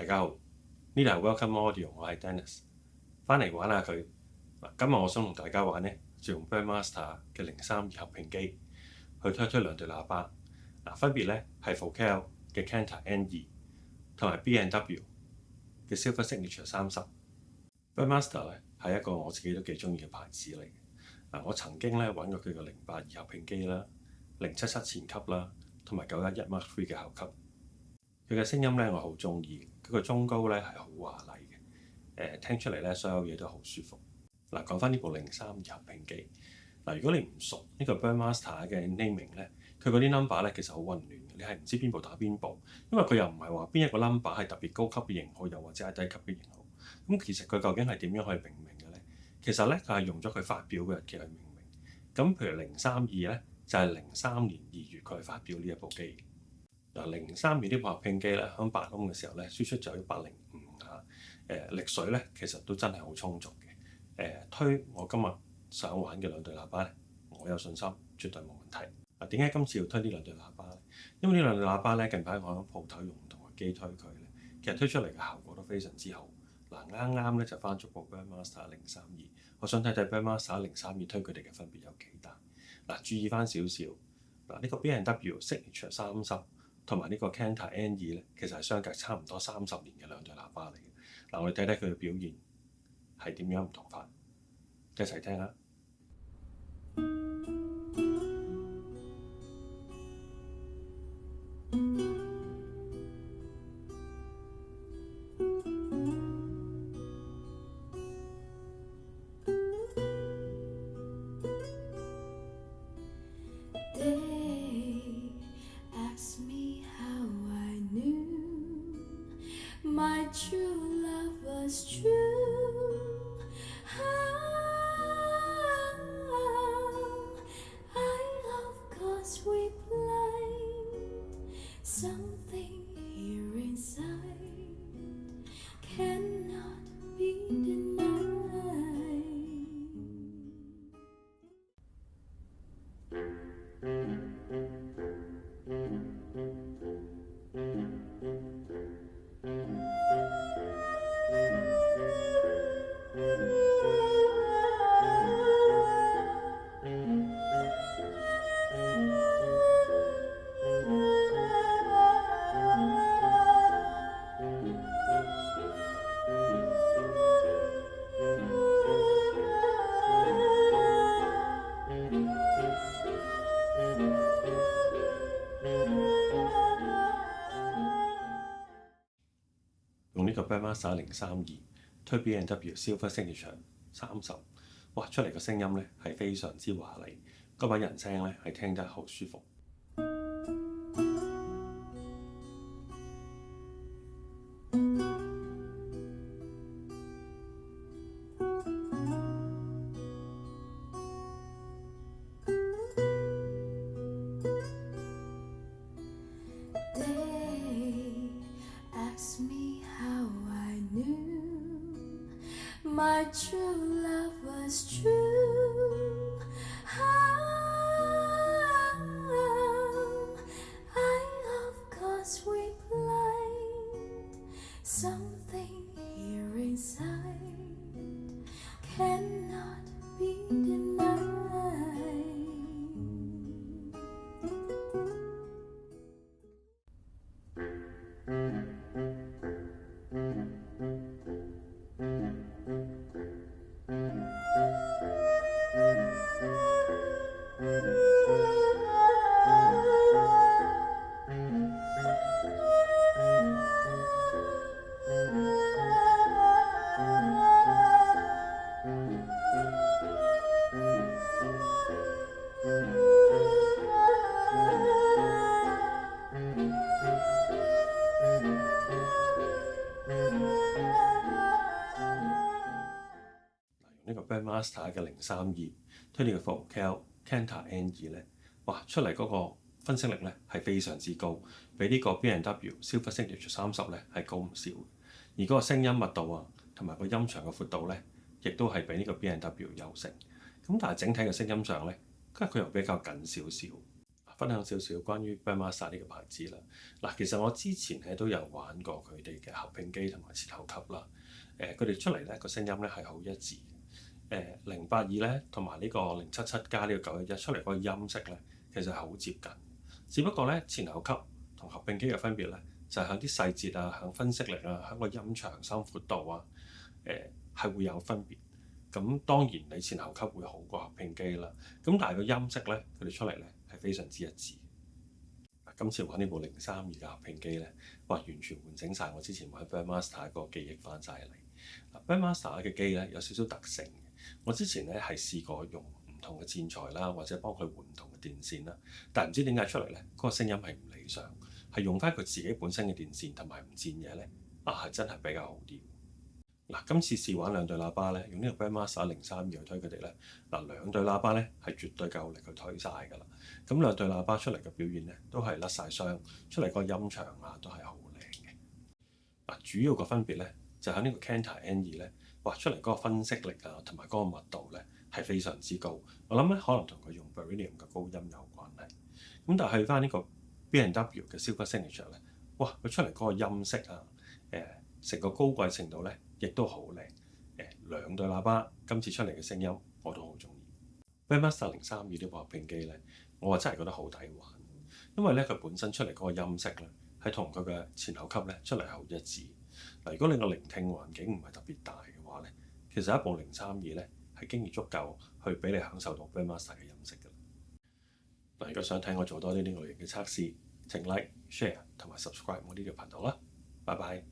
大家好，呢度係 Welcome Audio，我係 Dennis，翻嚟玩下佢。今日我想同大家玩呢，就用 Burmester 嘅032合併機去推出兩對喇叭。分別呢係 Focal 嘅 Kanta N2 同埋 B&W 嘅 Silver Signature 30。Burmester 呢係一個我自己都幾中意嘅牌子嚟嘅。我曾經呢揾過佢嘅082合併機啦、077前級啦，同埋911 Mark III 嘅後級。佢嘅聲音呢，我好中意，佢個中高呢係好華麗嘅，聽出嚟呢，所有嘢都好舒服。講翻呢部032合併機，如果你唔熟呢個 Burmester 嘅 naming 呢，佢嗰啲 number 呢其實好混亂嘅，你係唔知邊部打邊部，因為佢又唔係話邊一個 number 係特別高級嘅型號，又或者係低級嘅型號。咁其實佢究竟係點樣去命名嘅呢？其實呢，佢係用咗佢發表嘅日期去命名。咁譬如032呢，就係03年2月佢係發表呢一部機。032呢部合併機咧，響8 ohm 嘅時候咧，輸出就105嚇。力水咧，其實都真係好充足嘅。推我今日想玩嘅兩對喇叭咧，我有信心絕對冇問題。點解今次要推呢兩對喇叭咧？因為呢兩對喇叭咧，近排我喺鋪頭用唔同嘅機推佢咧，其實推出嚟嘅效果都非常之好。啱啱咧就翻咗部 Burmester 032，我想睇睇 Burmester 032推佢哋嘅分別有幾大。注意翻少少。呢個 B&W Signature 30同埋呢個 Kanta N2咧，其實係相隔差唔多30年嘅兩對喇叭嚟嘅。我哋睇睇佢嘅表現係點樣唔同法，一齊聽下。My true love was true. I love 'cause we blind. Something here inside cannot be denied. 用呢個 Burmester 032推 B&W Silver Signature 30，哇！出嚟個聲音呢係非常之華麗，嗰把人聲呢係聽得好舒服。My true love was true. I love 'cause we blind. Something here inside cannot be denied. 呢個 Burmester 嘅032推呢個 Focal Kanta N2咧，哇！出嚟嗰個分析力咧係非常之高，比呢個 B&W Silver Signature 30咧係高唔少。而嗰個聲音密度啊，同埋個音場嘅闊度咧，亦都係比呢個 B&W 優勝。咁但係整體嘅聲音上咧，佢又比較緊少少。分享少少關於 Bandmaster 呢個牌子啦。嗱，其實我之前咧都有玩過佢哋嘅合併機同埋前後級啦。佢哋出嚟咧個聲音咧係好一致。082咧同埋呢個077加呢個911出嚟嗰個音色咧，其實係好接近。只不過咧前後級同合併機嘅分別咧，就係喺啲細節啊、喺分析力啊、喺個音長深闊度啊，係會有分別。咁當然你前後級會好過合併機啦。咁但係個音色咧，佢哋出嚟咧係非常之一致。今次玩呢部032嘅合併機咧，哇！完全喚醒晒我之前玩 Bandmaster 個記憶翻晒嚟。Bandmaster 嘅機咧有少少特性嘅。我之前咧係試過用唔同嘅線材啦，或者幫佢換唔同嘅電線啦，但係唔知點解出嚟咧嗰個聲音係唔理想，係用翻佢自己本身嘅電線同埋唔佔嘢咧，係真係比較好啲。嗱，今次試玩兩對喇叭咧，用呢個 Bandmaster 032去推佢哋咧，兩對喇叭咧係絕對夠力去推晒㗎啦。咁兩對喇叭出嚟嘅表現咧，都係甩晒雙，出嚟個音場啊都係好靚嘅。主要個分別咧就喺呢個 Kenta N2咧，出嚟嗰個分析力啊同埋嗰個密度咧係非常之高。我諗咧可能同佢用 Beryllium 嘅高音有關係。咁但係去翻呢個 B&W 嘅 Silver Signature 咧，佢出嚟嗰個音色啊，成個高貴程度咧，亦都好靚。兩對喇叭今次出嚟嘅聲音我都好中意。Bandmaster 032呢部合併機咧，我真係覺得好抵玩，因為咧佢本身出嚟嗰個音色咧係同佢嘅前後級咧出嚟係好一致。如果你個聆聽環境唔係特別大嘅話咧，其實一部032咧係經已足夠去俾你享受到 Bandmaster 嘅音色㗎。如果想睇我做多啲呢類型嘅測試，請 like、share 同埋 subscribe 我呢個頻道啦。拜拜。